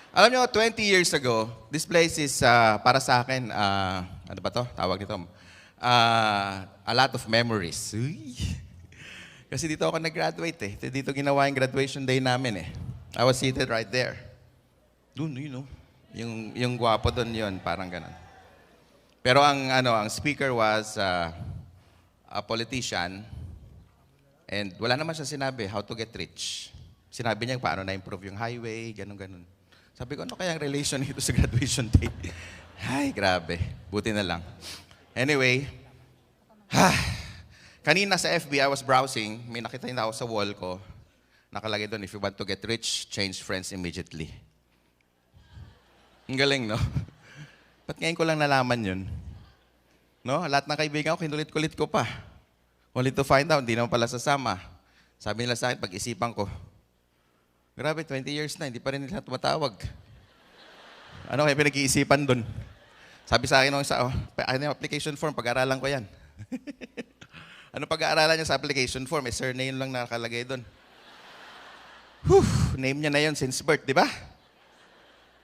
Alam nyo, 20 years ago, this place is para sa akin, ano ba to? Tawag nito. A lot of memories. Uy. Kasi dito ako nag-graduate eh. Dito ginawa yung graduation day namin eh. I was seated right there. Doon, you know. Yung gwapo doon yun, parang ganun. Pero ang speaker was a politician and wala naman siya sinabi how to get rich. Sinabi niya paano na-improve yung highway, ganun-ganun. Sabi ko, ano kaya ang relation nito sa graduation day? Ay, grabe. Buti na lang. Anyway, kanina sa FB, I was browsing. May nakita na ako sa wall ko. Nakalagay doon, if you want to get rich, change friends immediately. Ang galing, no? Ba't ngayon ko lang nalaman yun? No? Lahat ng kaibigan ko, kinulit-kulit ko pa. Only to find out, hindi naman pala sasama. Sabi nila sa akin, pag-isipan ko, grabe, 20 years na, hindi pa rin nila tumatawag. Ano kaya pinag-iisipan doon? Sabi sa akin nung isa, ano yung application form, pag-aaralan ko yan. Ano pag-aaralan niya sa application form? May surname lang nakalagay doon. Name niya na yun since birth, di ba?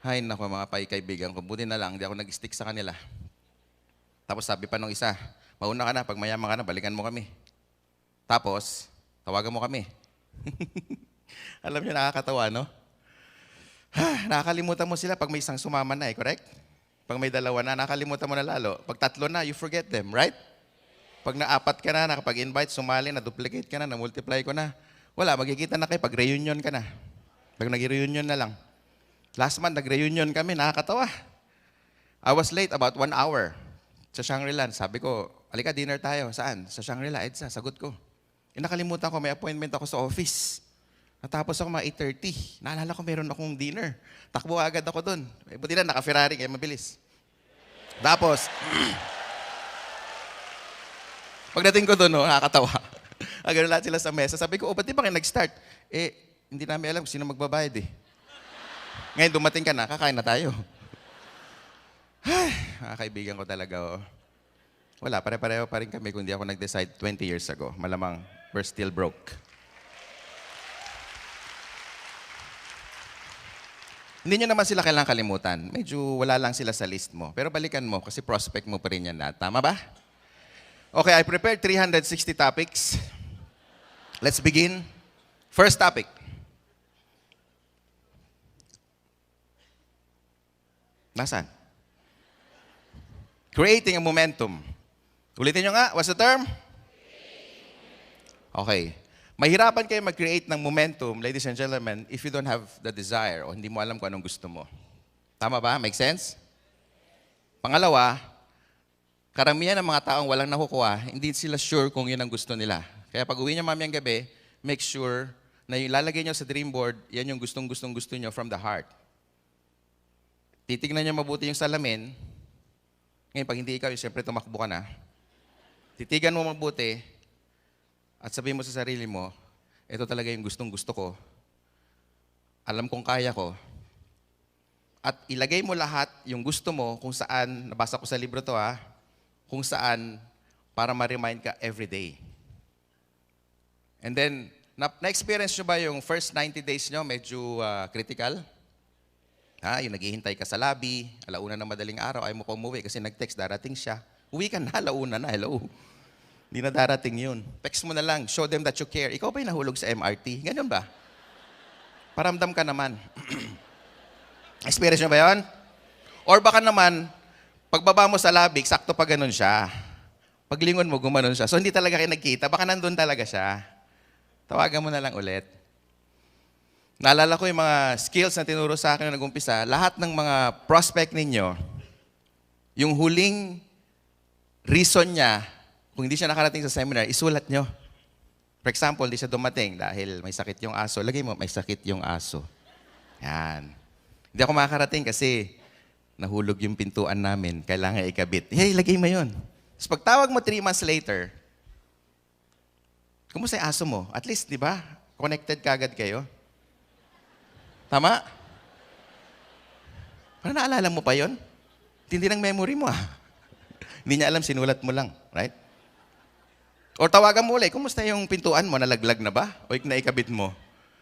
Hay nako mga kaibigan ko, buti na lang, hindi ako nag-stick sa kanila. Tapos sabi pa nung isa, mauna ka na, pag mayaman ka na, balikan mo kami. Tapos, tawagan mo kami. Alam niyo, nakakatawa, no? Nakakalimutan mo sila pag may isang sumama na, correct? Pag may dalawa na, nakakalimutan mo na lalo. Pag tatlo na, you forget them, right? Pag naapat ka na, nakapag-invite, sumali na, duplicate ka na, na-multiply ko na, wala, magkikita na kayo pag reunion ka na. Pag nag-reunion na lang. Last month, nag-reunion kami, nakakatawa. I was late about 1 hour sa Shangri-La. Sabi ko, alika, dinner tayo. Saan? Sa Shangri-La, EDSA, sagot ko. Nakalimutan ko, may appointment ako sa office. Natapos ako mga 8:30. Naalala ko, meron akong dinner. Takbo agad ako doon. Buti na, naka-Ferrari, kaya mabilis. Tapos, pagdating ko doon, no, nakakatawa. Agad lahat sila sa mesa. Sabi ko, ba't di ba kayo nag-start? Hindi namin alam kung sino magbabayad eh. Ngayon, dumating ka na, kakain na tayo. Mga kaibigan ko talaga, oh. Wala, pare-pareho pa rin kami kung di ako nag-decide 20 years ago. Malamang, we're still broke. Hindi nyo naman sila kailangang kalimutan. Medyo wala lang sila sa list mo. Pero balikan mo kasi prospect mo pa rin yan na. Tama ba? Okay, I prepared 360 topics. Let's begin. First topic. Nasaan? Creating a momentum. Ulitin nyo nga, what's the term? Okay. Mahirapan kayo mag-create ng momentum, ladies and gentlemen, if you don't have the desire o hindi mo alam kung anong gusto mo. Tama ba? Make sense? Pangalawa, karamihan ng mga taong walang nakukuha, hindi sila sure kung yun ang gusto nila. Kaya pag uwi nyo mamayang gabi, make sure na yung lalagay nyo sa dream board, yan yung gusto nyo from the heart. Titignan nyo mabuti yung salamin. Ngayon, pag hindi ikaw, siyempre tumakbo ka na. Titigan mo mabuti at sabihin mo sa sarili mo, ito talaga yung gusto ko. Alam kong kaya ko. At ilagay mo lahat yung gusto mo kung saan, nabasa ko sa libro to kung saan para ma-remind ka every day. And then, na-experience nyo ba yung first 90 days nyo medyo critical? Yung naghihintay ka sa lobby, alauna ng madaling araw, ayaw mo pa umuwi kasi nag-text, darating siya. Uwi ka na, alauna na, hello. Hindi na darating yun. Text mo na lang, show them that you care. Ikaw ba'y nahulog sa MRT? Ganyan ba? Paramdam ka naman. Experience nyo ba yun? Or baka naman, pagbaba mo sa lobby, sakto pa ganun siya. Paglingon mo, gumanon siya. So hindi talaga kayo nagkita, baka nandun talaga siya. Tawagan mo na lang ulit. Naalala ko yung mga skills na tinuro sa akin na nag-umpisa, lahat ng mga prospect ninyo, yung huling reason niya, kung hindi siya nakarating sa seminar, isulat nyo. For example, hindi siya dumating dahil may sakit yung aso. Lagay mo, may sakit yung aso. Yan. Hindi ako makakarating kasi nahulog yung pintuan namin. Kailangan ikabit. Hey, lagay mo yun. Tapos pagtawag mo 3 months later, kumusta yung aso mo? At least, di ba? Connected kagad kayo. Tama? Parang naalala mo pa yun? Tindi ng memory mo Hindi niya alam, sinulat mo lang. Right? O tawagan mo ulit, kumusta yung pintuan mo? Nalaglag na ba? O naikabit mo?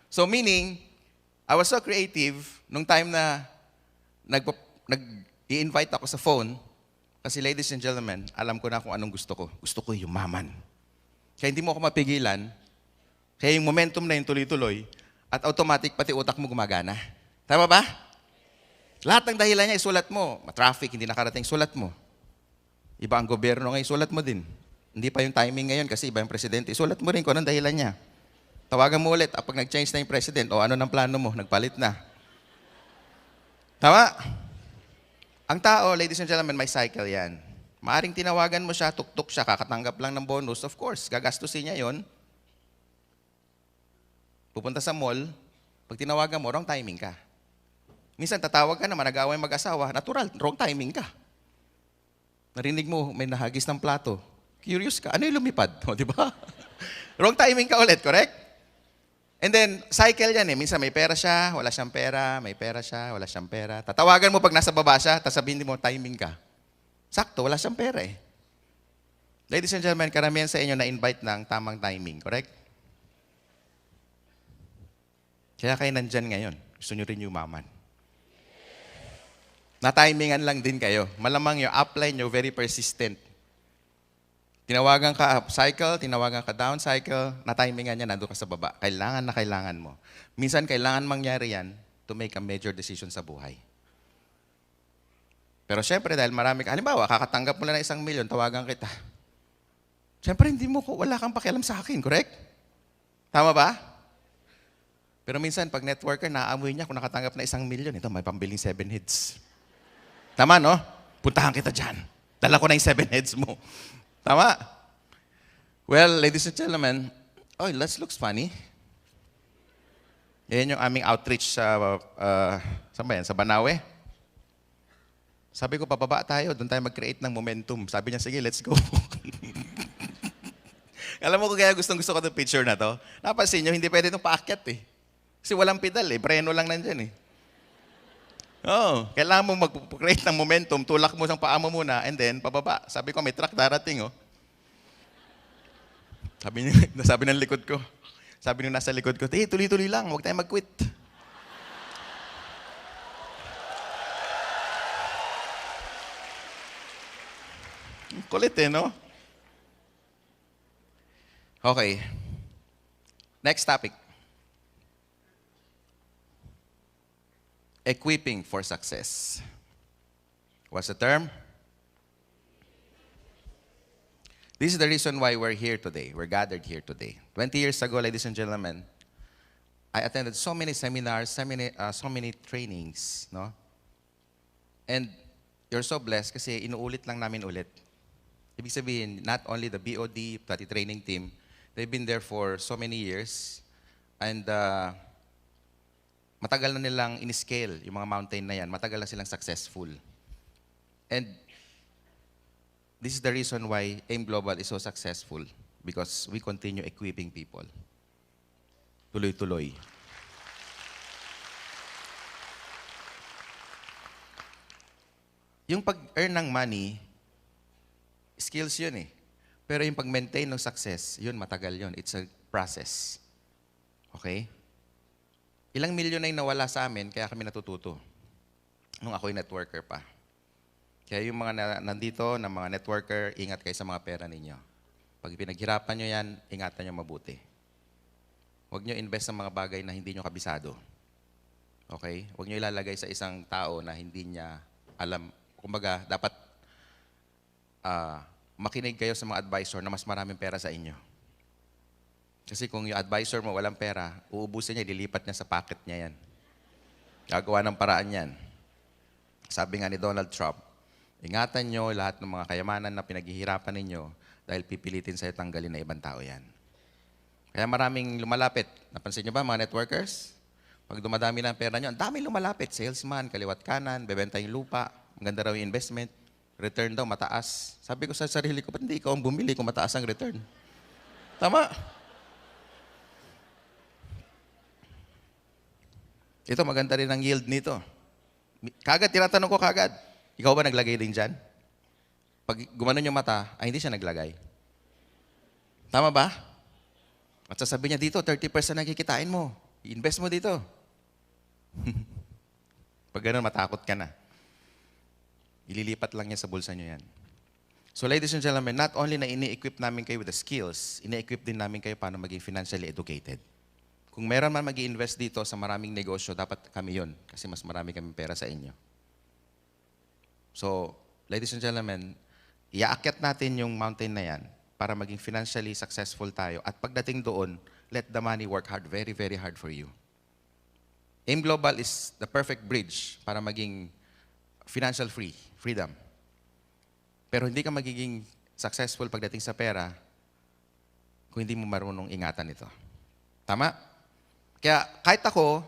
So meaning, I was so creative nung time na nag-i-invite ako sa phone. Kasi ladies and gentlemen, alam ko na kung anong gusto ko. Gusto ko yumaman. Kaya hindi mo ako mapigilan. Kaya yung momentum na yung tuloy-tuloy at automatic pati utak mo gumagana. Tama ba? Lahat ng dahilan niya isulat mo. Traffic, hindi nakarating, sulat mo. Iba ang gobyerno ngayon, sulat mo din. Hindi pa yung timing ngayon kasi iba yung presidente. Isulat mo rin kung anong dahilan niya. Tawagan mo ulit pag nag-change na yung president o ano ng plano mo, nagpalit na. Tama? Ang tao, ladies and gentlemen, may cycle yan. Maaring tinawagan mo siya, tuktok siya, kakatanggap lang ng bonus. Of course, gagastusin niya yon. Pupunta sa mall, pag tinawagan mo, wrong timing ka. Minsan tatawag ka naman, nag-away mag-asawa, natural, wrong timing ka. Narinig mo, may nahagis ng plato. Curious ka, ano yung lumipad? O, di ba? Wrong timing ka ulit, correct? And then, cycle yan eh. Minsan may pera siya, wala siyang pera, may pera siya, wala siyang pera. Tatawagan mo pag nasa baba siya, tapos sabihin mo, timing ka. Sakto, wala siyang pera eh. Ladies and gentlemen, karamihan sa inyo na-invite ng tamang timing, correct? Kaya kayo nandyan ngayon. Gusto nyo rin yumaman. Na-timingan lang din kayo. Malamang yung upline nyo, very persistent. Tinawagan ka up cycle, tinawagan ka down cycle, na-timingan niya, nandun ka sa baba. Kailangan na kailangan mo. Minsan, kailangan mangyari yan to make a major decision sa buhay. Pero syempre, dahil marami ka, halimbawa, kakatanggap mo lang ng 1 milyon, tawagan kita. Syempre, wala kang pakialam sa akin, correct? Tama ba? Pero minsan, pag networker, naaamoy niya kung nakatanggap na 1 milyon, ito, may pambiling 7 heads. Tama, no? Puntahan kita dyan. Dala ko na yung 7 heads mo. Tama? Well, ladies and gentlemen, let's looks funny. Yan yung aming outreach sa, saan ba yan? Sa Banawe. Sabi ko, pababa tayo, doon tayo mag-create ng momentum. Sabi niya, sige, let's go. Alam mo kung kaya gustong-gusto ko itong picture na to? Napansin nyo, hindi pwede itong paakyat eh. Kasi walang pedal eh, preno lang nandyan eh. Kailangan mo mag-create ng momentum, tulak mo sa paa mo muna, and then pababa. Sabi ko, may truck darating, oh. Sabi ng likod ko. Sabi nung nasa likod ko, tuloy-tuloy lang, huwag tayo mag-quit. Kulit eh, no? Okay. Next topic. Equipping for success. What's the term? This is the reason why we're here today. We're gathered here today. 20 years ago, ladies and gentlemen, I attended so many seminars, so many trainings, no? And you're so blessed kasi inuulit lang namin ulit. Ibig sabihin, not only the BOD, pati training team, they've been there for so many years. And matagal na nilang in-scale yung mga mountain na yan. Matagal na silang successful. And this is the reason why AIM Global is so successful because we continue equipping people. Tuloy-tuloy. Yung pag-earn ng money, skills yun eh. Pero yung pag-maintain ng success, yun, matagal yun. It's a process. Okay? Ilang milyon na yung nawala sa amin, kaya kami natututo. Nung ako'y networker pa. Kaya yung mga nandito na mga networker, ingat kayo sa mga pera ninyo. Pag pinaghirapan nyo yan, ingatan nyo mabuti. Huwag nyo invest sa mga bagay na hindi nyo kabisado. Okay? Huwag nyo ilalagay sa isang tao na hindi niya alam. Kumbaga, dapat makinig kayo sa mga advisor na mas maraming pera sa inyo. Kasi kung yung advisor mo walang pera, uubusin niya, dilipat niya sa pocket niya yan. Gagawa ng paraan yan. Sabi nga ni Donald Trump, ingatan nyo lahat ng mga kayamanan na pinaghihirapan ninyo dahil pipilitin sa'yo tanggalin na ibang tao yan. Kaya maraming lumalapit. Napansin nyo ba mga networkers? Pag dumadami na ang pera nyo, ang dami lumalapit. Salesman, kaliwat kanan, bebenta yung lupa, maganda raw yung investment, return daw mataas. Sabi ko sa sarili ko, ba't hindi ikaw ang bumili kung mataas ang return? Tama. Ito, maganda rin ang yield nito. Kagad, tinatanong ko kagad. Ikaw ba naglagay din dyan? Pag gumanon yung mata, ay hindi siya naglagay. Tama ba? At sasabihin niya dito, 30% nakikitain mo. I-invest mo dito. Pag ganun, matakot ka na. Ililipat lang niya sa bulsa niyo yan. So ladies and gentlemen, not only na ini-equip namin kayo with the skills, ini-equip din namin kayo paano maging financially educated. Kung meron man mag-i-invest dito sa maraming negosyo, dapat kami yon kasi mas marami kami pera sa inyo. So, ladies and gentlemen, iaakyat natin yung mountain na yan para maging financially successful tayo. At pagdating doon, let the money work hard, very, very hard for you. AIM Global is the perfect bridge para maging financial freedom. Pero hindi ka magiging successful pagdating sa pera kung hindi mo marunong ingatan ito. Tama? Kaya kahit ako,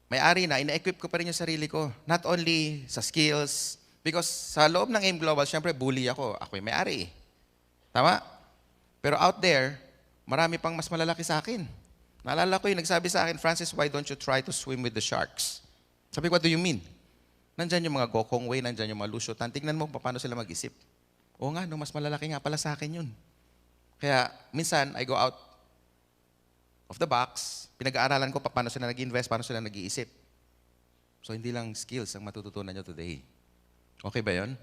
may-ari na, ina-equip ko pa rin yung sarili ko. Not only sa skills, because sa loob ng AIM Global, syempre bully ako. Ako yung may-ari. Tama? Pero out there, marami pang mas malalaki sa akin. Naalala ko yung nagsabi sa akin, Francis, why don't you try to swim with the sharks? Sabi ko, what do you mean? Nandyan yung mga Gokong Wei, nandyan yung mga Lucio Tan. Tignan mo paano sila mag-isip. Oo nga, no, mas malalaki nga pala sa akin yun. Kaya minsan, I go out of the box, pinag-aaralan ko paano sila nag-invest, paano sila nag-iisip. So, hindi lang skills ang matututunan nyo today. Okay ba yun?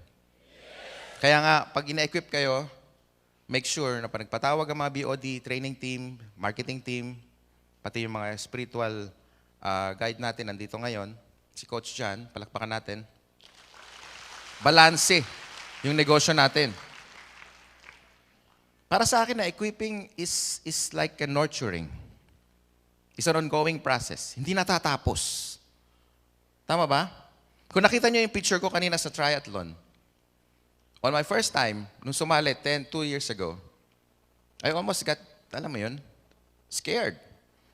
Yes. Kaya nga, pag ina-equip kayo, make sure na pag nagpatawag ang mga BOD, training team, marketing team, pati yung mga spiritual guide natin nandito ngayon, si Coach John, palakpakan natin. Balanse yung negosyo natin. Para sa akin na equipping is like a nurturing. It's an ongoing process. Hindi natatapos. Tama ba? Kung nakita nyo yung picture ko kanina sa triathlon, on my first time, nung sumali, 2 years ago, I almost got, alam mo yun, scared.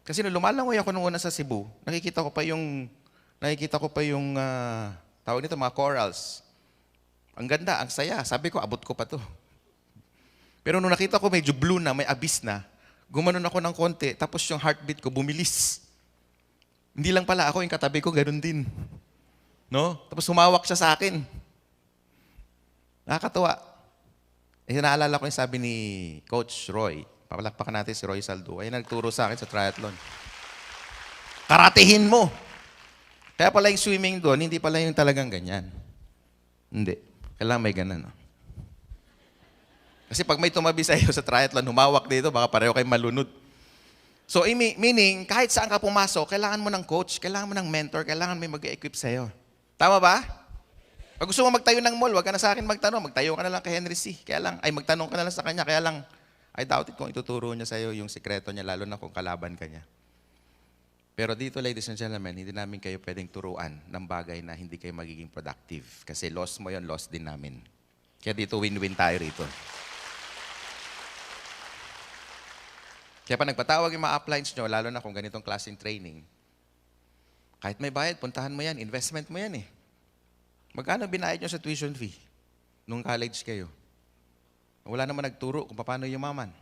Kasi nung lumalangoy ako nung una sa Cebu, nakikita ko pa yung tawag nito, mga corals. Ang ganda, ang saya. Sabi ko, abot ko pa to. Pero nung nakita ko medyo blue na, may abyss na, gumanon ako ng konti, tapos yung heartbeat ko bumilis. Hindi lang pala ako, yung katabi ko, ganun din. No? Tapos humawak siya sa akin. Nakakatuwa. Naalala ko yung sabi ni Coach Roy. Papalakpakan natin si Roy Saldo. Ay nagturo sa akin sa triathlon. Karatehin mo! Kaya pala yung swimming doon, hindi pala yung talagang ganyan. Hindi. Kailangan may ganun. No? Kasi pag may tumabi sa iyo sa triathlon, humawak dito, baka pareho kayo malunod. So, meaning, kahit saan ka pumasok, kailangan mo ng coach, kailangan mo ng mentor, kailangan may mag-equip sa iyo. Tama ba? Pag gusto mo magtayo ng mall, wag ka na sa akin magtanong. Magtayo ka na lang kay Henry C. Magtanong ka na lang sa kanya. Kaya lang, I doubt it kung ituturo niya sa iyo yung sikreto niya, lalo na kung kalaban ka niya. Pero dito, ladies and gentlemen, hindi namin kayo pwedeng turuan ng bagay na hindi kayo magiging productive. Kasi loss mo yon, loss din namin. Kaya dito, win-win tayo rito. Kaya pa nagpatawag yung mga uplines nyo, lalo na kung ganitong klaseng training, kahit may bayad, puntahan mo yan, investment mo yan eh. Magkano binayad nyo sa tuition fee nung college kayo? Wala naman nagturo kung paano yumaman.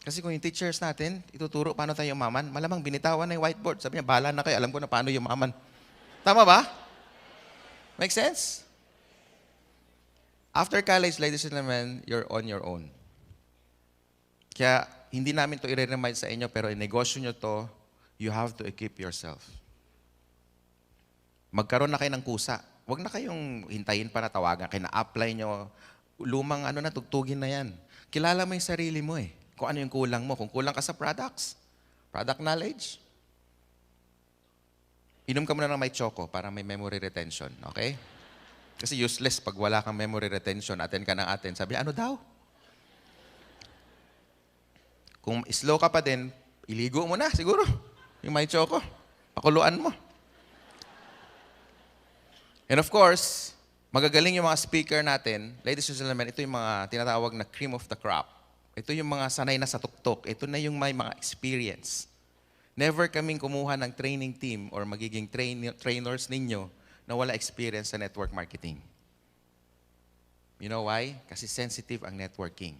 Kasi kung yung teachers natin, ituturo paano tayo yumaman, malamang binitawan na yung whiteboard. Sabi niya, bahala na kayo, alam ko na paano yumaman. Tama ba? Make sense? After college, ladies and gentlemen, you're on your own. Kaya hindi namin to i-remind sa inyo, pero negosyo nyo to, you have to equip yourself. Magkaroon na kayo ng kusa. Huwag na kayong hintayin pa na tawagan kayo, na-apply nyo. Lumang tugtugin na yan. Kilala mo yung sarili mo eh. Kung ano yung kulang mo. Kung kulang ka sa products, product knowledge, inom ka muna ng may choco para may memory retention. Okay? Kasi useless pag wala kang memory retention, attend ka ng attend. Sabi, ano daw? Kung slow ka pa din, iligo mo na siguro. Yung may choco. Pakuluan mo. And of course, magagaling yung mga speaker natin. Ladies and gentlemen, ito yung mga tinatawag na cream of the crop. Ito yung mga sanay na sa tuktok. Ito na yung may mga experience. Never kaming kumuha ng training team or magiging trainers ninyo na wala experience sa network marketing. You know why? Kasi sensitive ang networking.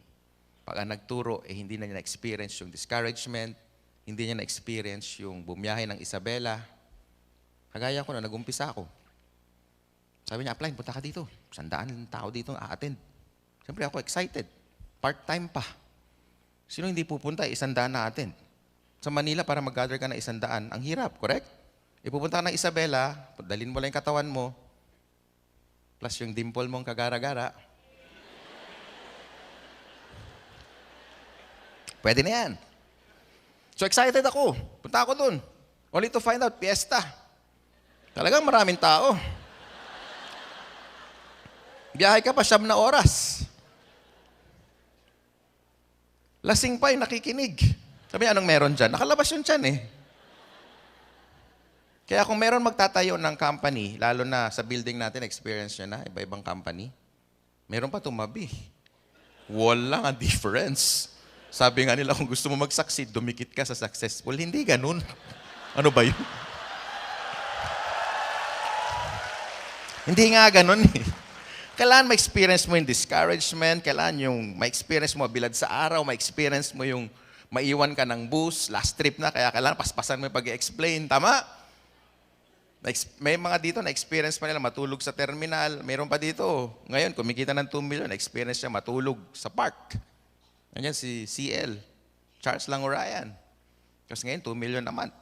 Pag ang nagturo, hindi na niya na-experience yung discouragement, hindi niya na-experience yung bumiyahe ng Isabela. Kagaya ko na, nag-umpisa ako. Sabi niya, apply, punta ka dito. 100 tao dito a-attend. Siyempre ako excited. Part-time pa. Sino hindi pupunta? 100 na attend. Sa Manila, para mag-gather ka na 100, ang hirap, correct? Ipupunta ka ng Isabela, dalhin mo lang yung katawan mo, plus yung dimple mong kagara-gara. Pwede na yan. So excited ako. Punta ako dun. Only to find out, fiesta. Talagang maraming tao. Biyahe ka pa 7 na oras. Lasing pa yung nakikinig. Sabi niya, anong meron dyan? Nakalabas yun dyan eh. Kaya kung meron magtatayo ng company, lalo na sa building natin, experience nyo na, iba-ibang company, meron pa tumabi. Walang difference. Sabi nga nila, kung gusto mo mag-succeed, dumikit ka sa successful. Hindi ganun. Ano ba yun? Hindi nga ganun eh. Kailangan ma-experience mo yung discouragement, kailangan yung ma-experience mo bilad sa araw, ma-experience mo yung maiwan ka ng bus, last trip na, kaya kailangan paspasan mo yung pag-explain. Tama? May mga dito na experience pa nila matulog sa terminal. Mayroon pa dito. Ngayon, kumikita ng 2 million, experience siya matulog sa park. Ganyan si CL, Charles Langurayan. Kasi ngayon, 2 million a month.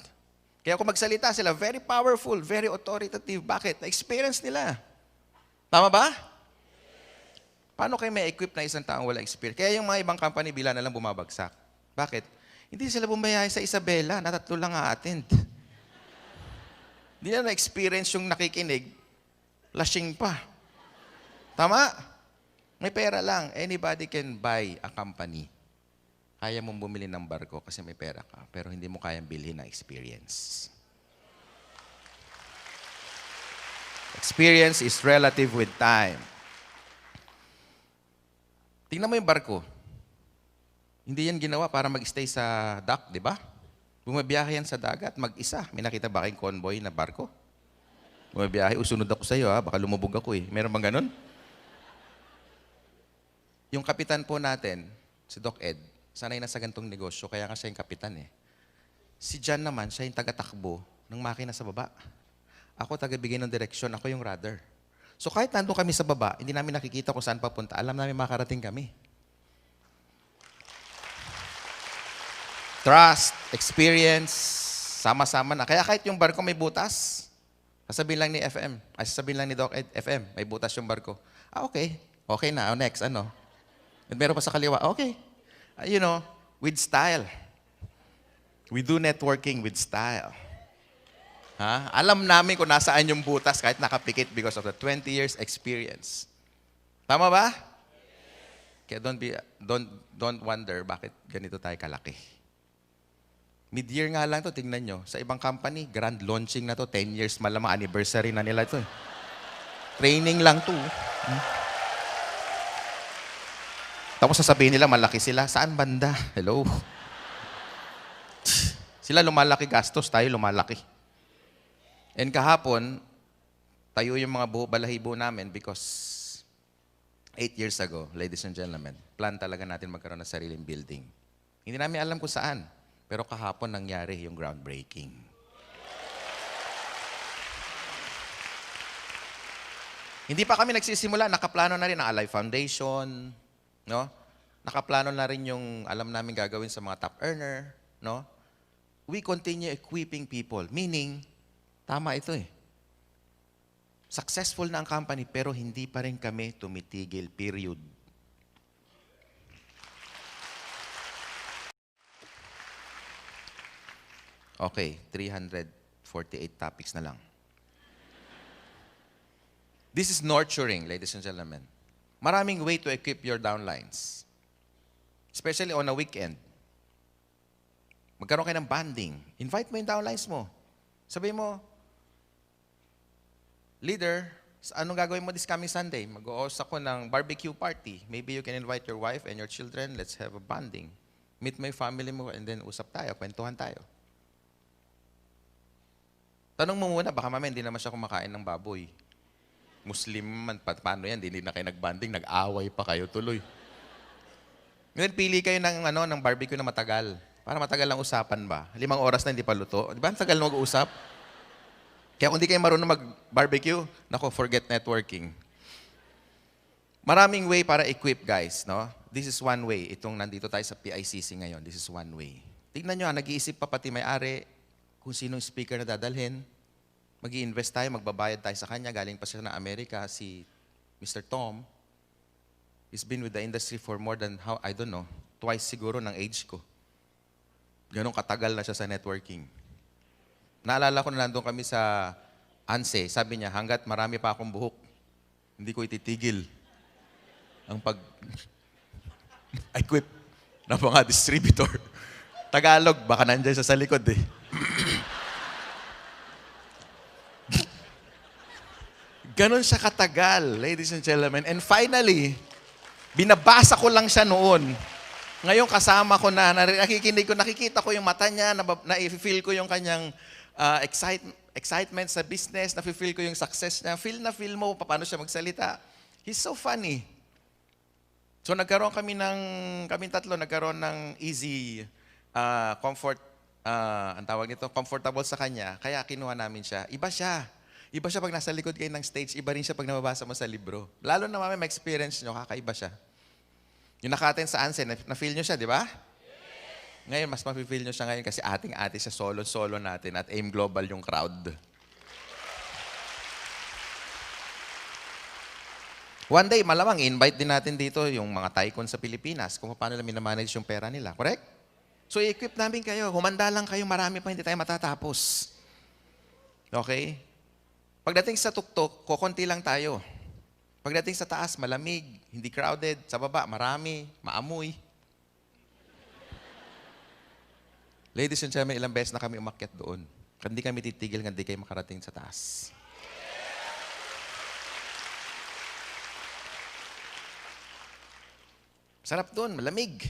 Kaya kung magsalita sila, very powerful, very authoritative. Bakit? Na-experience nila. Tama ba? Paano kayo may equip na isang taong wala experience? Kaya yung mga ibang company, bila na lang bumabagsak. Bakit? Hindi sila bumayahe sa Isabela, na 3 lang a-attend. Hindi na na-experience yung nakikinig, lashing pa. Tama? May pera lang. Anybody can buy a company. Kaya mong bumili ng barko kasi may pera ka, pero hindi mo kayang bilhin na experience. Experience is relative with time. Tingnan mo yung barko. Hindi yan ginawa para mag-stay sa dock, di ba? Bumabiyahe yan sa dagat, mag-isa. May nakita ba kayong convoy na barko? Bumabiyahe, usunod ako sa iyo, baka lumubog ako eh. Meron bang ganun? Yung kapitan po natin, si Doc Ed, sanay na sa gantong negosyo, kaya nga siya yung kapitan eh. Si John naman, siya yung taga-takbo ng makina sa baba. Ako taga-bigay ng direksyon, ako yung rudder. So kahit nandun kami sa baba, hindi namin nakikita kung saan papunta. Alam namin makarating kami. Trust, experience, sama-sama na. Kaya kahit yung barko may butas, sasabihin lang ni FM, sasabihin lang ni Doc Ed, FM, may butas yung barko. Okay. Okay na. Next, ano? At meron pa sa kaliwa. Okay. You know, with style. We do networking with style. Ha? Alam namin kung nasaan yung butas kahit nakapikit because of the 20 years experience. Tama ba? Kaya don't wonder bakit ganito tayo kalaki. Mid-year nga lang to, tingnan nyo. Sa ibang company, grand launching na to, 10 years malamang anniversary na nila to. Training lang to. Tapos sasabihin nila, malaki sila. Saan banda? Hello? Sila lumalaki gastos, tayo lumalaki. And kahapon, tayo yung mga balahibo namin because 8 years ago, ladies and gentlemen, plan talaga natin magkaroon ng sariling building. Hindi namin alam kung saan, pero kahapon nangyari yung groundbreaking. Hindi pa kami nagsisimula, nakaplano na rin ang Alive Foundation, no? Nakaplano na rin yung alam namin gagawin sa mga top earner, no? We continue equipping people, meaning, tama ito eh. Successful na ang company, pero hindi pa rin kami tumitigil, period. Okay, 348 topics na lang. This is nurturing, ladies and gentlemen. Maraming way to equip your downlines. Especially on a weekend. Magkaroon kayo ng banding. Invite mo yung downlines mo. Sabi mo, leader, anong gagawin mo this coming Sunday? Mag-o-host ako ng barbecue party. Maybe you can invite your wife and your children. Let's have a banding. Meet my family mo and then usap tayo, kwentuhan tayo. Tanong mo muna, baka mamaya hindi naman siya kumakain ng baboy. Muslim man, paano yan? Hindi na kayo nagbanding, nag-away pa kayo tuloy. Ngayon, pili kayo ng barbecue na matagal. Para matagal ang usapan ba? 5 oras na hindi pa luto. Di ba? Ang tagal na mag-uusap. Kaya kung di kayo marunong mag-barbecue, nako, forget networking. Maraming way para equip, guys. No? This is one way. Itong nandito tayo sa PICC ngayon, this is one way. Tignan nyo, nag-iisip pa pati may-ari kung sinong speaker na dadalhin. Mag-i-invest tayo, magbabayad tayo sa kanya. Galing pa siya na Amerika, si Mr. Tom. He's been with the industry for more than, I don't know, twice siguro ng age ko. Ganong katagal na siya sa networking. Naalala ko na nandun kami sa ANSE. Sabi niya, hanggat marami pa akong buhok, hindi ko ititigil ang pag-equip ng mga distributor. Tagalog, baka nandiyan siya sa likod eh. Ganon siya katagal, ladies and gentlemen. And finally, binabasa ko lang siya noon. Ngayon kasama ko na, nakikinig ko, nakikita ko yung mata niya, na-feel ko yung kanyang excitement sa business, na-feel ko yung success niya. Feel na feel mo paano siya magsalita. He's so funny. So nagkaroon kaming tatlo, nagkaroon ng easy comfort, ang tawag nito, comfortable sa kanya. Kaya kinuha namin siya. Iba siya. Iba siya pag nasa likod kayo ng stage, iba rin siya pag nababasa mo sa libro. Lalo na may experience nyo, kakaiba siya. Yung naka-attend sa ANSE, na-feel nyo siya, di ba? Yes. Ngayon, mas ma-feel nyo siya ngayon kasi ating-ate siya, solo-solo natin at AIM Global yung crowd. One day, malamang, invite din natin dito yung mga tycoon sa Pilipinas kung paano nila minamanage yung pera nila. Correct? So, i-equip namin kayo. Humanda lang kayo, marami pa, hindi tayo matatapos. Okay? Pagdating sa tuktok, kukunti lang tayo. Pagdating sa taas, malamig, hindi crowded. Sa baba, marami, maamoy. Ladies and gentlemen, ilang beses na kami umakyat doon. Hindi kami titigil, hindi kayo makarating sa taas. Sarap doon, malamig.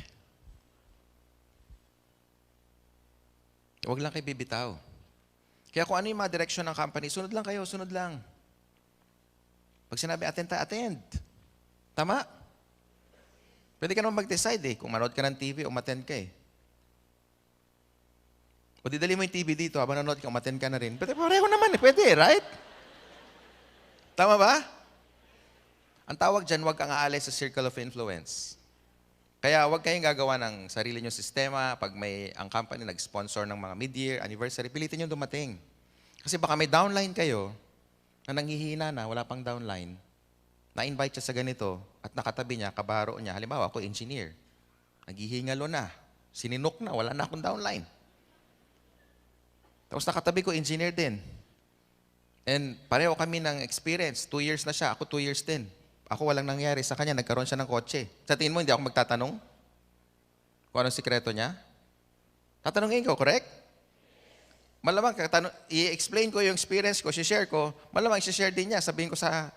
Huwag lang kayo bibitaw. Kaya kung ano yung mga direksyon ng company, sunod lang kayo, sunod lang. Pag sinabi, attend. Tama? Pwede ka naman mag-decide eh, kung manood ka ng TV, umattend ka eh. O didali mo yung TV dito, habang nanood ka, umattend ka na rin. Pwede, pareho naman eh, pwede, right? Tama ba? Ang tawag dyan, huwag kang aalis sa circle of influence. Kaya huwag kayong gagawa ng sarili nyo sistema. Pag ang company nag-sponsor ng mga mid-year, anniversary, pilitin nyo dumating. Kasi baka may downline kayo na nanghihina na, wala pang downline, na-invite siya sa ganito at nakatabi niya, kabaro niya. Halimbawa, ako engineer. Naghihingalo na. Sininok na, wala na akong downline. Tapos nakatabi ko, engineer din. And pareho kami ng experience. 2 years na siya, ako 2 years din. Ako walang nangyari sa kanya, nagkaroon siya ng kotse. Sa tingin mo, hindi ako magtatanong kung anong sikreto niya? Tatanungin ko, correct? Malamang, i-explain ko yung experience ko, share ko, malamang i-share din niya, sabihin ko sa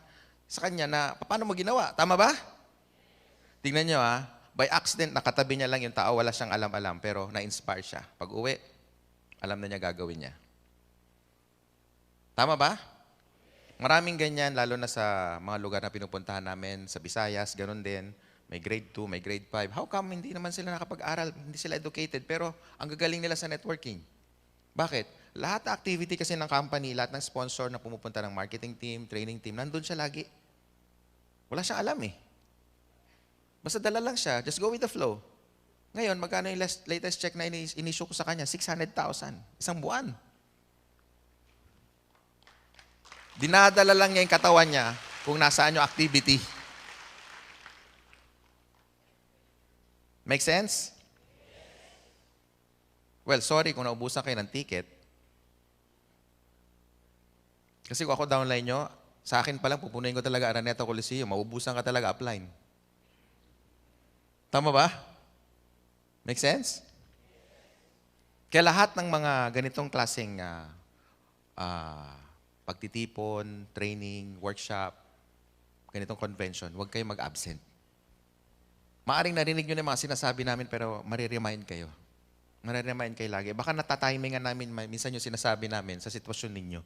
kanya na, paano mo ginawa? Tama ba? Tingnan niyo by accident, nakatabi niya lang yung tao, wala siyang alam-alam, pero na-inspire siya. Pag uwi, alam na niya gagawin niya. Tama ba? Maraming ganyan, lalo na sa mga lugar na pinupuntahan namin, sa Visayas, ganun din. May grade 2, may grade 5. How come hindi naman sila nakapag-aral, hindi sila educated, pero ang gagaling nila sa networking? Bakit? Lahat ng activity kasi ng company, lahat ng sponsor na pumupunta ng marketing team, training team, nandun siya lagi. Wala siyang alam eh. Basta dala lang siya, just go with the flow. Ngayon, magkano yung latest check na in-issue ko sa kanya? 600,000. Isang buwan. Dinadala lang niya yung katawan niya kung nasaan yung activity. Make sense? Well, sorry kung naubusan kayo ng ticket. Kasi kung ako downline nyo, sa akin pa lang, pupunuin ko talaga Araneta Coliseum. Maubusan ka talaga upline. Tama ba? Make sense? Kaya lahat ng mga ganitong klaseng pagtitipon, training, workshop, ganitong convention, huwag kayong mag-absent. Maaring narinig nyo na yung mga sinasabi namin, pero mariremind kayo. Mariremind kayo lagi. Baka natatimingan namin, minsan yung sinasabi namin sa sitwasyon ninyo.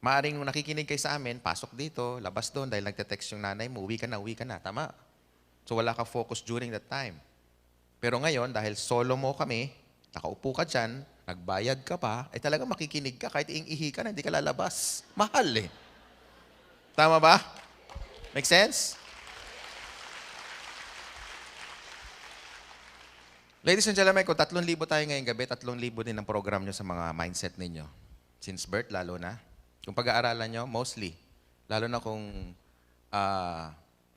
Maaring nung nakikinig kayo sa amin, pasok dito, labas doon, dahil nagte-text yung nanay mo, uwi ka na, tama. So wala ka focus during that time. Pero ngayon, dahil solo mo kami, nakaupo ka dyan, nagbayad ka pa, ay talaga makikinig ka, kahit iing-ihi ka na, hindi ka lalabas. Mahal eh. Tama ba? Make sense? Ladies and gentlemen, kung 3,000 tayo ngayong gabi, 3,000 din ang program nyo sa mga mindset ninyo. Since birth, lalo na. Kung pag-aaralan nyo, mostly. Lalo na kung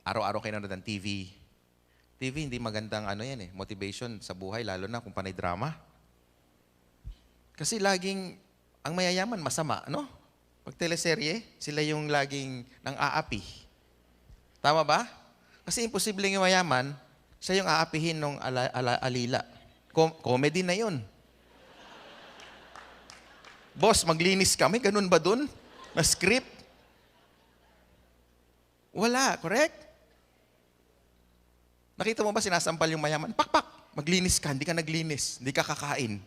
araw-araw kayo nanonood ng TV. TV, hindi magandang motivation sa buhay, lalo na kung panay drama. Kasi laging, ang mayayaman, masama, no? Pag teleserye, sila yung laging nang aapi. Tama ba? Kasi imposibleng yung mayaman, siya yung aapihin ng alila. Comedy na yun. Boss, maglinis kami, ganun ba dun? Na script? Wala, correct? Nakita mo ba sinasampal yung mayaman? Pakpak! Maglinis ka, hindi ka naglinis, hindi ka kakain.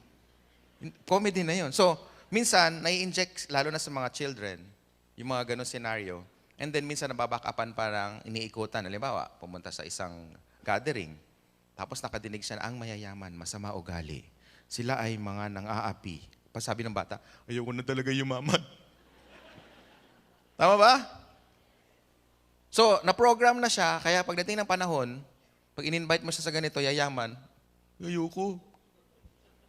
Comedy na yun. So, minsan, nai-inject, lalo na sa mga children, yung mga ganun scenario, and then minsan nababackupan parang iniikutan. Halimbawa, pumunta sa isang gathering, tapos nakadinig siya na ang mayayaman, masama ugali. Sila ay mga nang-aapi. Pasabi ng bata, ayoko na talaga yumaman. Tama ba? So, na-program na siya, kaya pagdating ng panahon, pag in-invite mo siya sa ganito, yayaman, ayoko.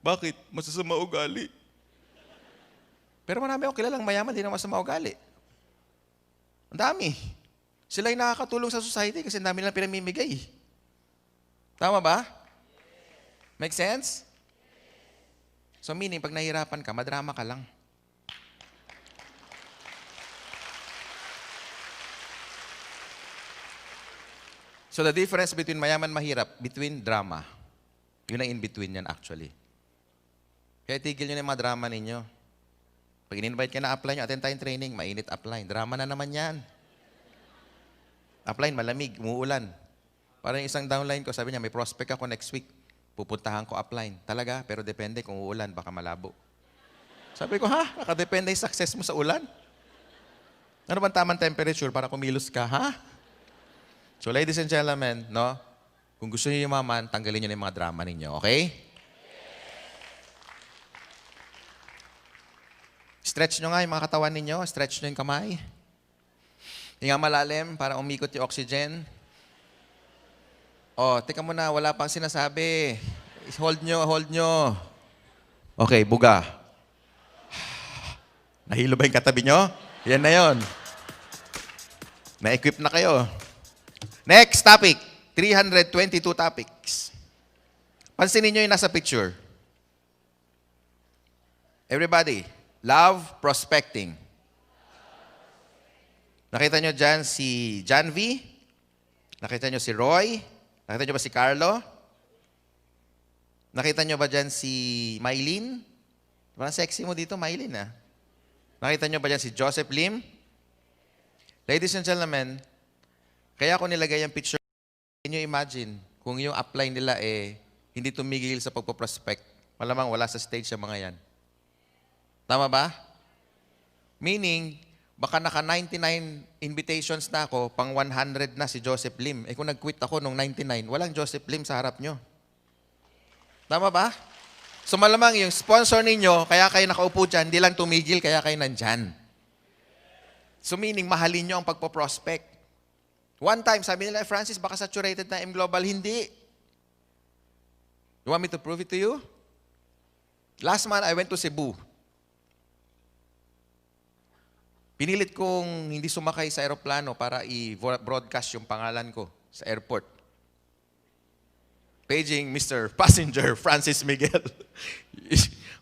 Bakit? Masasama ugali. Pero marami akong kilalang mayaman, di na masama ugali. Ang dami. Sila ay nakakatulong sa society kasi ang dami nilang pinamimigay. Tama ba? Make sense? So meaning, pag nahihirapan ka, madrama ka lang. So the difference between mayaman and mahirap, between drama. Yun ang in-between yan actually. Kaya tigil nyo na yung mga drama ninyo. Pag in-invite ka na upline nyo, attend tayong training, mainit upline. Drama na naman yan. Upline, malamig, umuulan. Parang isang downline ko, sabi niya, may prospect ako next week. Pupuntahan ko upline. Talaga, pero depende kung uulan, baka malabo. Sabi ko, ha? Nakadepende yung success mo sa ulan? Ano bang tamang temperature para kumilos ka, ha? So, ladies and gentlemen, no? Kung gusto niyo yumaman, tanggalin niyo na yung mga drama ninyo, okay? Stretch nyo nga yung mga katawan ninyo. Stretch nyo yung kamay. Hinga malalim para umikot yung oxygen. Oh, teka muna, wala pang sinasabi. Hold nyo. Okay, buga. Nahilo ba yung katabi nyo? Yan na yon. Na-equip na kayo. Next topic. 322 topics. Pansinin nyo yung nasa picture. Everybody, love prospecting. Nakita nyo dyan si John V? Nakita nyo si Roy? Nakita nyo ba si Carlo? Nakita nyo ba dyan si Mylene? Parang sexy mo dito, Mylene, ah. Nakita nyo ba dyan si Joseph Lim? Ladies and gentlemen, kaya ako nilagay yung picture. Can you imagine, kung yung upline nila hindi tumigil sa pagpo-prospect, malamang wala sa stage yung mga yan. Tama ba? Meaning, baka naka 99 invitations na ako, pang 100 na si Joseph Lim. Kung nag-quit ako nung 99, walang Joseph Lim sa harap nyo. Tama ba? So malamang yung sponsor ninyo, kaya kayo nakaupo dyan, hindi lang tumigil, kaya kayo nandyan. So meaning, mahalin nyo ang pagpo-prospect. One time, sabi nila, Francis, baka saturated na M Global. Hindi. You want me to prove it to you? Last month, I went to Cebu. Pinilit kong hindi sumakay sa aeroplano para i-broadcast yung pangalan ko sa airport. Paging Mr. Passenger Francis Miguel.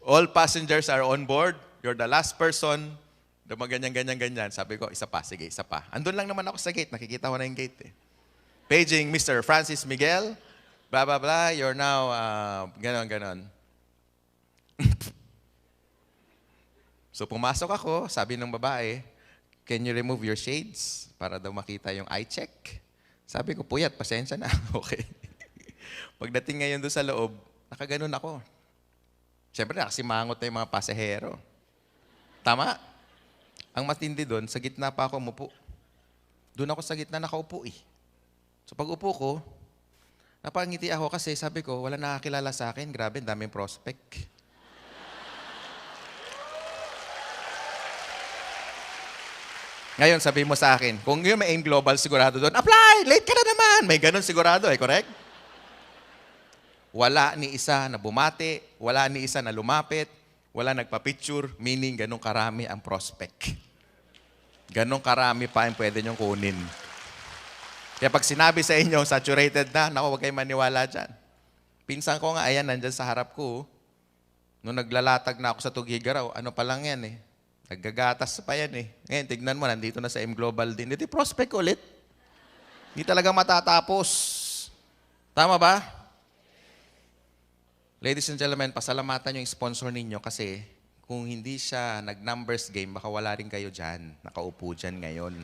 All passengers are on board. You're the last person. Ganyan. Sabi ko, isa pa, sige, isa pa. Andun lang naman ako sa gate. Nakikita ko na yung gate. Paging Mr. Francis Miguel. Blah, blah, blah. You're now, ganon. So pumasok ako, sabi ng babae, can you remove your shades para daw makita yung eye check? Sabi ko, puyat, pasensya na. Okay. Pagdating ngayon doon sa loob, nakaganon ako. Siyempre, nakasimangot na yung mga pasahero. Tama? Ang matindi doon, sa gitna pa ako umupo. Doon ako sa gitna nakaupo eh. So pag upo ko, napangiti ako kasi sabi ko, wala nakakilala sa akin. Grabe, daming prospect. Ngayon, sabi mo sa akin, kung yun may AIM Global sigurado doon, apply! Late ka na naman! May ganun sigurado correct? Wala ni isa na bumati, wala ni isa na lumapit, Wala nagpa-picture, meaning ganun karami ang prospect. Ganun karami pa ang pwede niyong kunin. Kaya pag sinabi sa inyo, saturated na, naku, huwag kayong maniwala dyan. Pinsan ko nga, ayan, nandyan sa harap ko. Nung naglalatag na ako sa Tugigaraw, ano pa lang yan eh. Naggagatas pa yan eh. Ngayon, tignan mo, nandito na sa M Global din. Hindi prospect ulit. Hindi talaga matatapos. Tama ba? Ladies and gentlemen, pasalamatan yung sponsor ninyo kasi kung hindi siya nag-numbers game, baka wala rin kayo dyan. Nakaupo dyan ngayon.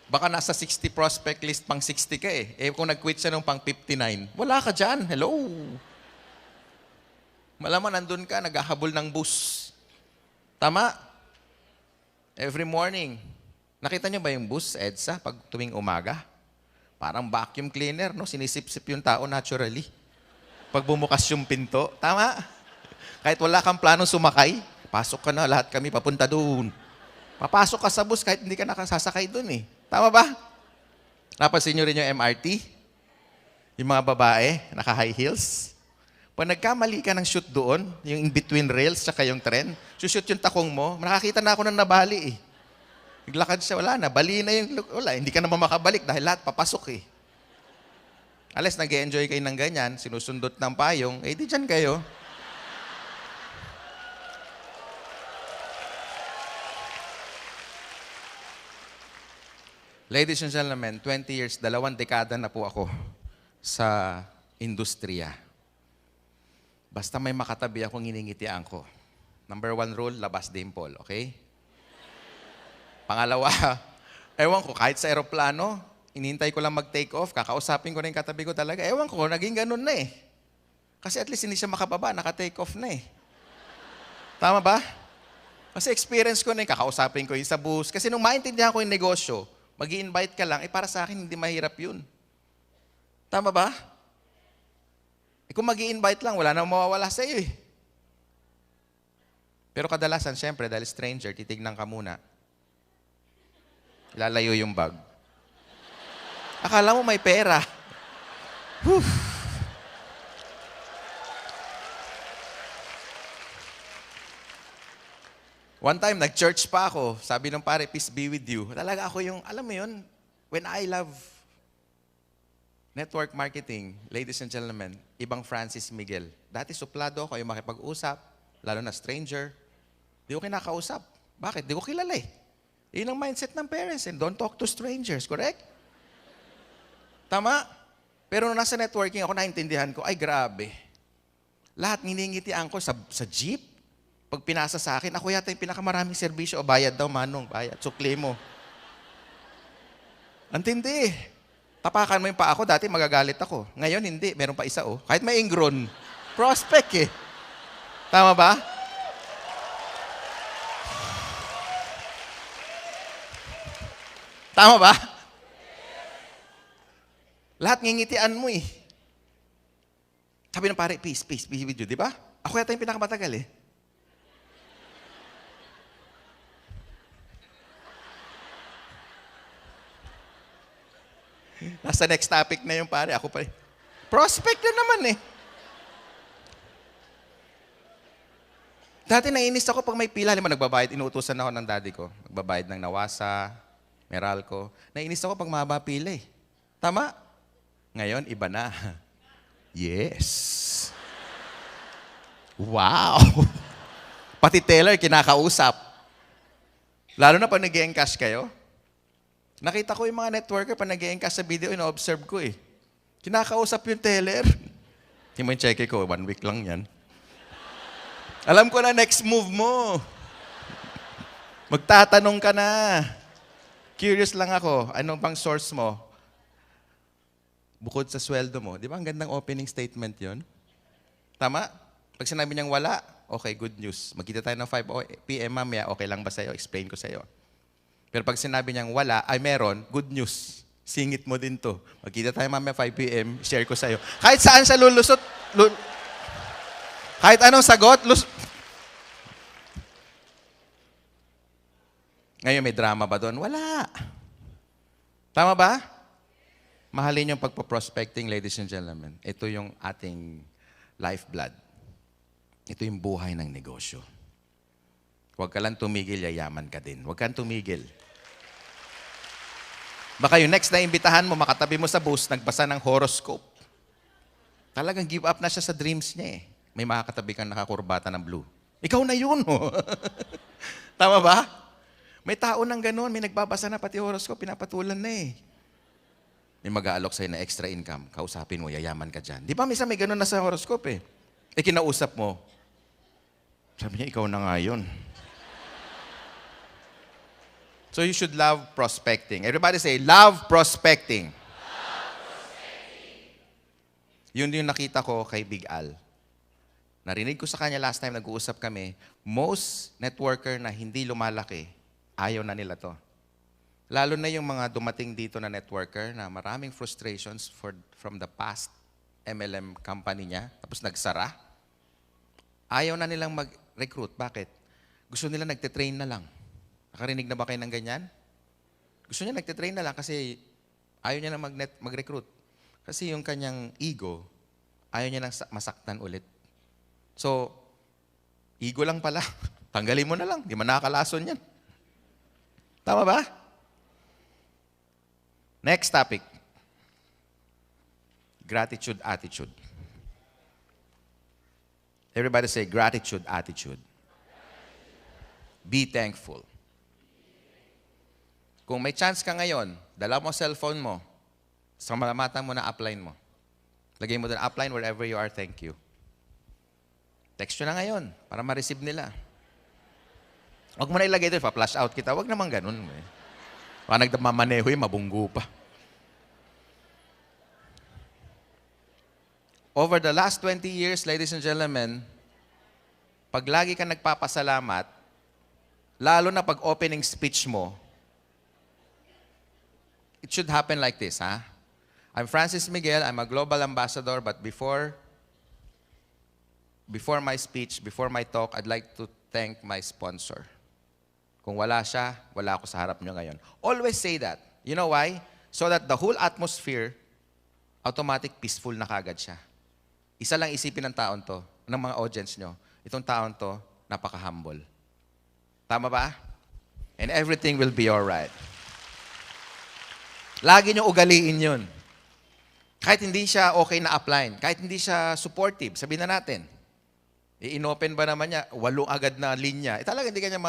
Baka nasa 60 prospect list, pang 60 ka eh. Eh kung nag-quit siya nung pang 59, wala ka dyan. Hello! Malaman nandun ka, naghahabol ng bus. Tama? Every morning. Nakita niyo ba yung bus, EDSA, pag tuwing umaga? Parang vacuum cleaner, no? Sinisip-sip yung tao naturally. Pag bumukas yung pinto, tama? Kahit wala kang planong sumakay, pasok ka na, lahat kami papunta doon. Papasok ka sa bus kahit hindi ka nakasasakay doon eh. Tama ba? Napansin niyo rin yung MRT? Yung mga babae, naka-high heels? Pag nagkamali ka ng shoot doon, yung in-between rails, tsaka yung tren, shoot yung takong mo, nakakita na ako ng nabali eh. Naglakad siya, wala na. Bali na yung, wala. Hindi ka naman makabalik dahil lahat papasok eh. Alas, nag-enjoy kayo ng ganyan, sinusundot ng payong, eh di dyan kayo. Ladies and gentlemen, 20 years, 2 dekada na po ako sa industriya. Basta may makatabi akong iningitian ko. Number 1 rule, labas dimple, okay? Pangalawa, ewan ko, kahit sa aeroplano, inintay ko lang mag-take off, kakausapin ko na yung katabi ko talaga. Ewan ko, naging ganun na eh. Kasi at least hindi siya makababa, naka-take off na eh. Tama ba? Kasi experience ko na yung kakausapin ko yung sa bus. Kasi nung maintindihan ko yung negosyo, mag-i-invite ka lang, eh para sa akin hindi mahirap yun. Tama ba? Eh kung mag-i-invite lang, wala nang mawawala sa iyo eh. Pero kadalasan, syempre, dahil stranger, titignan ka muna. Lalayo yung bag. Akala mo may pera. Whew. One time, nag-church pa ako. Sabi ng pare, peace be with you. Talaga ako yung, alam mo yun, when I love network marketing, ladies and gentlemen, ibang Francis Miguel. Dati suplado ako, yung makipag-usap, lalo na stranger. Di ko kinakausap. Bakit? Di ko kilala eh. Yun ang mindset ng parents and don't talk to strangers, correct? Tama? Pero nung nasa networking ako, naintindihan ko, ay grabe. Lahat niningitian ko sa jeep. Pag pinasa sa akin, ako yata yung pinakamaraming serbisyo. O bayad daw, manong, bayad. Sukli mo. Antindi. Tapakan mo yung pa ako, dati magagalit ako. Ngayon, hindi. Meron pa isa, oh. Kahit may ingron. Prospect, eh. Tama ba? Tama ba? Lahat ngingitian mo, eh. Sabi ng pare, peace be with you, di ba? Ako yata yung pinakamatagal, eh. Nasa next topic na yung pare. Ako pa. Prospect na naman eh. Dati naiinis ako pag may pila. Halimbawa, nagbabayad. Inuutusan ako ng daddy ko. Nagbabayad ng Nawasa, Meralco. Naiinis ako pag mahaba pila eh. Tama? Ngayon, iba na. Yes. Wow. Pati teller, kinakausap. Lalo na pag nag-e-encash kayo. Nakita ko yung mga networker, pag nag-e-encash sa video, ino-observe ko eh. Kinakausap yung teller. Hindi mo yung check ko, 1 week lang yan. Alam ko na next move mo. Magtatanong ka na. Curious lang ako, anong pang source mo? Bukod sa sweldo mo. Di ba ang gandang opening statement yon? Tama? Pag sinabi niyang wala, okay, good news. Magkita tayo ng 5 p.m. mamaya, okay lang ba sa'yo? Explain ko sa'yo. Pero pag sinabi niyang wala, ay meron, good news. Singit mo din to. Magkita tayo mamaya 5 p.m., share ko sa'yo. Kahit saan siya lulusot, kahit anong sagot, Ngayon may drama ba doon? Wala. Tama ba? Mahalin yung pagpo-prospecting, ladies and gentlemen. Ito yung ating lifeblood. Ito yung buhay ng negosyo. Huwag ka lang tumigil, yayaman ka din. Huwag kang tumigil. Baka yung next na imbitahan mo, makatabi mo sa bus, nagbasa ng horoscope. Talagang give up na siya sa dreams niya eh. May makakatabi kang nakakurbata ng blue. Ikaw na yun, oh. Tama ba? May tao nang ganun, may nagbabasa na pati horoscope, pinapatulan na eh. May mag-aalok sa'yo na extra income, kausapin mo, yayaman ka dyan. Di ba minsan may ganun na sa horoscope eh. Eh kinausap mo, sabi niya, ikaw na nga yun. So you should love prospecting. Everybody say, love prospecting. Love prospecting. Yun yung nakita ko kay Big Al. Narinig ko sa kanya last time nag-uusap kami, most networker na hindi lumalaki, ayaw na nila to. Lalo na yung mga dumating dito na networker na maraming frustrations from the past MLM company niya, tapos nagsara. Ayaw na nilang mag-recruit. Bakit? Gusto nila nagtitrain na lang. Nakarinig na ba kayo ng ganyan? Gusto niya nagtitrain na lang kasi ayaw niya na mag-recruit. Kasi yung kanyang ego, ayaw niya nang masaktan ulit. So, ego lang pala. Tanggalin mo na lang. Di man nakakalason yan. Tama ba? Next topic. Gratitude attitude. Everybody say gratitude attitude. Be thankful. Kung may chance ka ngayon, dala mo cellphone mo, sa malamatan mo na upline mo. Lagay mo doon upline wherever you are, thank you. Text nyo na ngayon para ma-receive nila. Huwag mo na ilagay doon, pa-flash out kita. Huwag naman ganun. Baka nagmamaneho mabunggo pa. Over the last 20 years, ladies and gentlemen, pag lagi ka nagpapasalamat, lalo na pag opening speech mo, it should happen like this, ha? I'm Francis Miguel, I'm a global ambassador, but before my speech, before my talk, I'd like to thank my sponsor. Kung wala siya, wala ako sa harap nyo ngayon. Always say that. You know why? So that the whole atmosphere, automatic peaceful na kagad siya. Isa lang isipin ng taon to, ng mga audience nyo, itong taon to, napaka-humble. Tama ba? And everything will be alright. Lagi nyo ugaliin yun. Kahit hindi siya okay na upline, kahit hindi siya supportive, sabihin na natin, i-inopen ba naman niya, 8 agad na linya. Talaga hindi kanya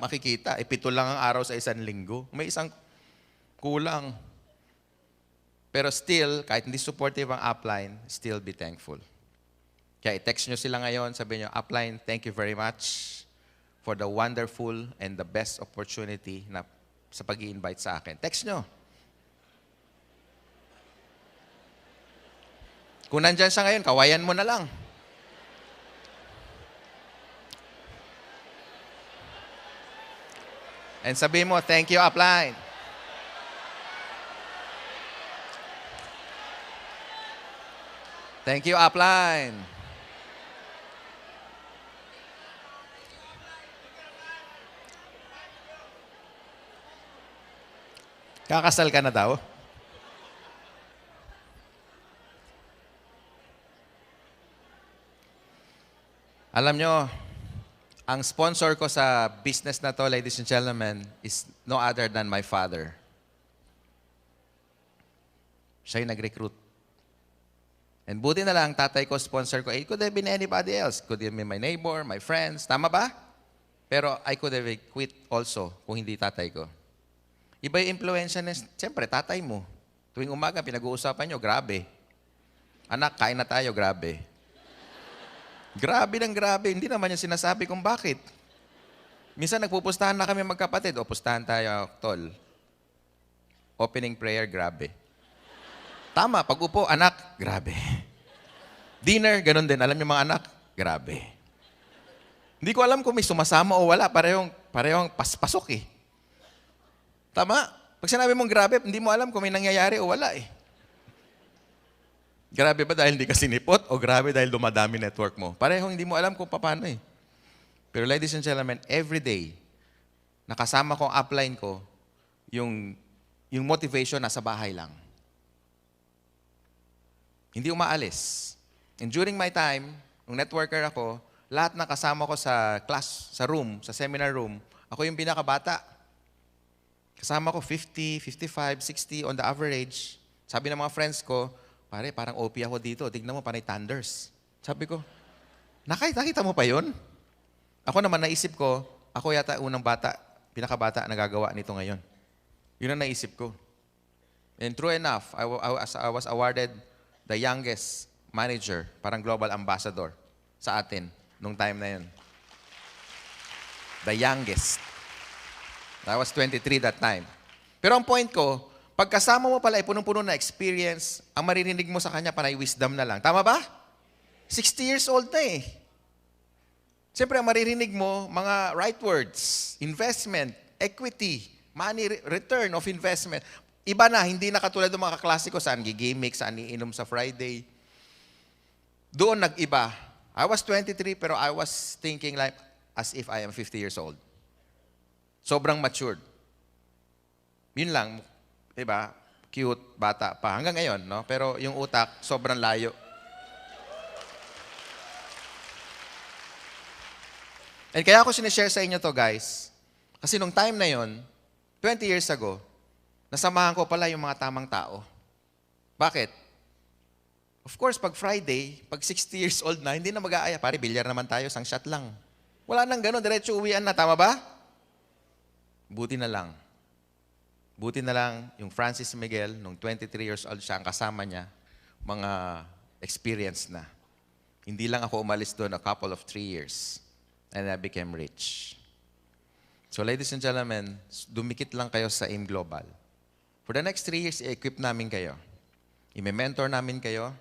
makikita. 7 lang ang araw sa isang linggo. May isang kulang. Pero still, kahit hindi supportive ang upline, still be thankful. Kaya i-text nyo sila ngayon, sabihin nyo, upline, thank you very much for the wonderful and the best opportunity na sa pag-i-invite sa akin. Text nyo. Kung nandyan siya ngayon, kawayan mo na lang. And sabihin mo, thank you, upline. Thank you, upline. Kakasal ka na daw? Alam nyo, ang sponsor ko sa business na to, ladies and gentlemen, is no other than my father. Siya yung nag-recruit. And buti na lang, tatay ko, sponsor ko. It could have been anybody else. Could have been my neighbor, my friends. Tama ba? Pero I could have quit also kung hindi tatay ko. Iba yung influensya na, siyempre, tatay mo. Tuwing umaga, pinag-uusapan nyo, grabe. Anak, kain na tayo, grabe. Grabe ng grabe. Hindi naman niya sinasabi kung bakit. Minsan nagpupustahan na kami magkapatid. O, pustahan tayo, tol. Opening prayer, grabe. Tama, pag upo, anak, grabe. Dinner, ganun din. Alam niyo mga anak, grabe. Hindi ko alam kung may sumasama o wala. Parehong paspasok eh. Tama? Pag sinabi mong grabe, hindi mo alam kung may nangyayari o wala eh. Grabe ba dahil hindi ka sinipot o grabe dahil dumadami network mo? Parehong hindi mo alam kung paano eh. Pero ladies and gentlemen, every day, nakasama ko ang upline ko, yung motivation nasa bahay lang. Hindi umaalis. And during my time, nung networker ako, lahat ng kasama ko sa class, sa room, sa seminar room, ako yung pinakabata. Kasama ko 50, 55, 60 on the average. Sabi ng mga friends ko, pare, parang OP ako dito. Tignan mo, panay thunders. Sabi ko, nakita mo pa yun? Ako naman naisip ko, ako yata unang bata, pinakabata na gagawa nito ngayon. Yun ang naisip ko. And true enough, I was awarded the youngest manager, parang global ambassador sa atin nung time na yun. The youngest. I was 23 that time. Pero ang point ko, pagkasama mo pala ay punong-puno na experience, ang maririnig mo sa kanya panay wisdom na lang. Tama ba? 60 years old na eh. Siyempre, ang maririnig mo, mga right words, investment, equity, money, return of investment. Iba na, hindi na katulad ng mga kaklase ko, saan gigimik, saan iinom sa Friday. Doon nag-iba. I was 23 pero I was thinking like as if I am 50 years old. Sobrang matured. Yun lang, diba? Cute, bata pa. Hanggang ngayon, no? Pero yung utak, sobrang layo. And kaya ako sinishare sa inyo to, guys. Kasi nung time na yon, 20 years ago, nasamahan ko pala yung mga tamang tao. Bakit? Of course, pag Friday, pag 60 years old na, hindi na mag-aaya. Pare, bilyar naman tayo, isang shot lang. Wala nang gano'n, diretso uwian na. Tama ba? Buti na lang. Buti na lang yung Francis Miguel, nung 23 years old siya, ang kasama niya, mga experience na. Hindi lang ako umalis doon a couple of 3 years. And I became rich. So ladies and gentlemen, dumikit lang kayo sa AIM Global. For the next 3 years, i-equip namin kayo. I-mentor namin kayo.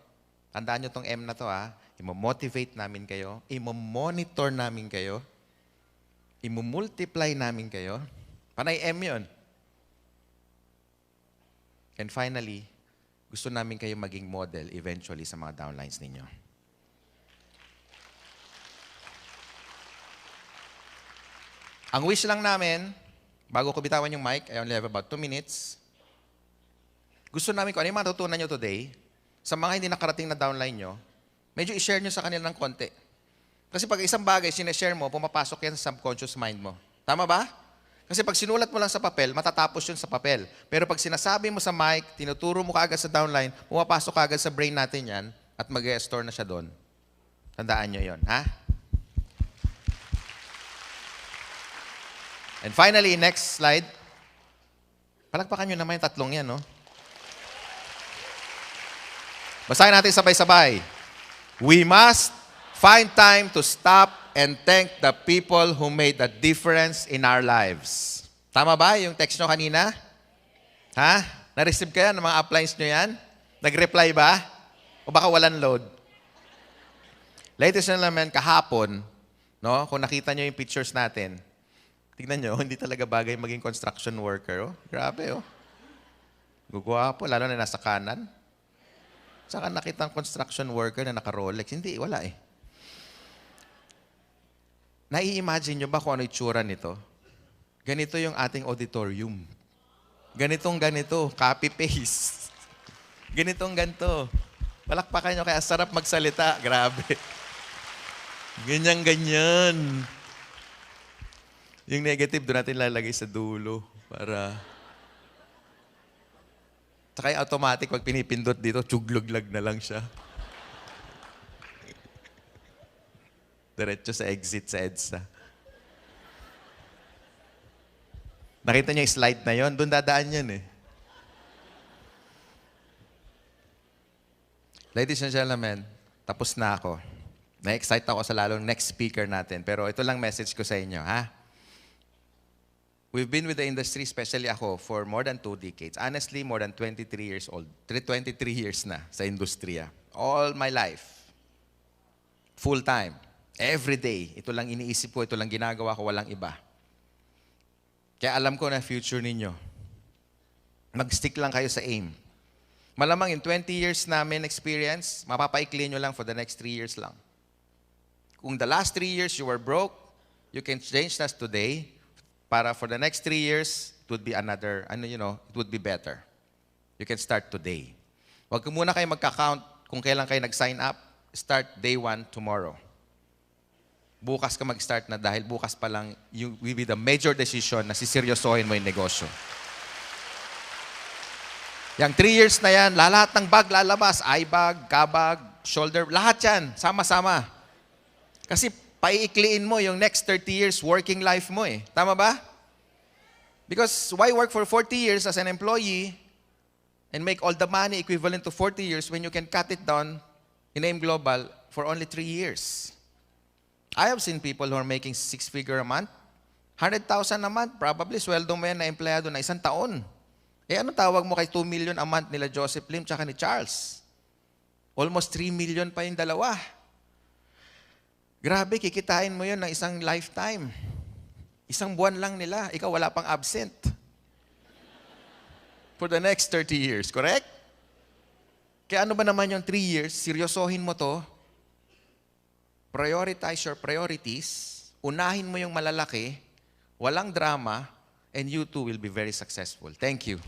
Tandaan nyo tong M na to ha. I-motivate namin kayo. I-monitor namin kayo. I-multiply namin kayo. Panay M yun. And finally, gusto namin kayo maging model eventually sa mga downlines ninyo. Ang wish lang namin, bago ko bitawan yung mic, I only have about 2 minutes. Gusto namin kung ano yung matutunan nyo today, sa mga hindi nakarating na downline nyo, medyo i-share nyo sa kanila ng konti. Kasi pag isang bagay, sineshare mo, pumapasok yan sa subconscious mind mo. Tama ba? Kasi pag sinulat mo lang sa papel, matatapos yun sa papel. Pero pag sinasabi mo sa mic, tinuturo mo kaagad sa downline, pumapasok kaagad sa brain natin yan, at mag-store na siya doon. Tandaan nyo yon, ha? And finally, next slide. Palakpakan nyo naman yung tatlong yan, no? Basahin natin sabay-sabay. We must find time to stop and thank the people who made a difference in our lives. Tama ba yung text nyo kanina? Ha? Na-receive kaya ng mga uplines nyo yan? Nag-reply ba? O baka walang load? Ladies and gentlemen, kahapon, no, kung nakita nyo yung pictures natin, tignan nyo, hindi talaga bagay maging construction worker. Oh. Grabe, oh. Gugwapo, lalo na nasa kanan. Saka nakita ang construction worker na naka-Rolex. Hindi, wala eh. Nai-imagine nyo ba kung ano itsura nito? Ganito yung ating auditorium. Ganito, copy-paste. Ganito. Palakpakan nyo, kaya sarap magsalita. Grabe. Ganyan. Yung negative, doon natin lalagay sa dulo para... Saka yung automatic, pag pinipindot dito, tsugloglag na lang siya. Diretso sa exit sa EDSA. Nakita niyo yung slide na yon, doon dadaan yan eh. Ladies and gentlemen, tapos na ako. Na-excite ako sa lalong next speaker natin. Pero ito lang message ko sa inyo, ha? We've been with the industry, especially ako, for more than 2 decades. Honestly, more than 23 years old. 23 years na sa industriya. All my life. Full time. Every day. Ito lang iniisip ko, ito lang ginagawa ko, walang iba. Kaya alam ko na future ninyo. Mag-stick lang kayo sa AIM. Malamang in 20 years namin experience, mapapaikli nyo lang for the next 3 years lang. Kung the last 3 years you were broke, you can change that today. Para for the next 3 years, it would be another, it would be better. You can start today. Huwag muna kayo magka-count kung kailan kayo nag-sign up, start day 1 tomorrow. Bukas ka mag-start na dahil bukas pa lang you will be the major decision na siseryosohin mo yung negosyo. Yang 3 years na yan, lahat ng bag lalabas. Eye bag, ka-bag, shoulder, lahat yan. Sama-sama. Kasi paiikliin mo yung next 30 years working life mo eh. Tama ba? Because why work for 40 years as an employee and make all the money equivalent to 40 years when you can cut it down in AIM Global for only 3 years? I have seen people who are making 6-figure a month. 100,000 a month, probably sweldo mo yan na empleyado na 1 taon. Eh anong tawag mo kay 2 million a month nila Joseph Lim tsaka ni Charles? Almost 3 million pa yung dalawa. Grabe, kikitain mo yun ng isang lifetime. 1 buwan lang nila, ikaw wala pang absent. For the next 30 years, correct? Kaya ano ba naman yung 3 years? Seryosohin mo to. Prioritize your priorities. Unahin mo yung malalaki. Walang drama. And you too will be very successful. Thank you.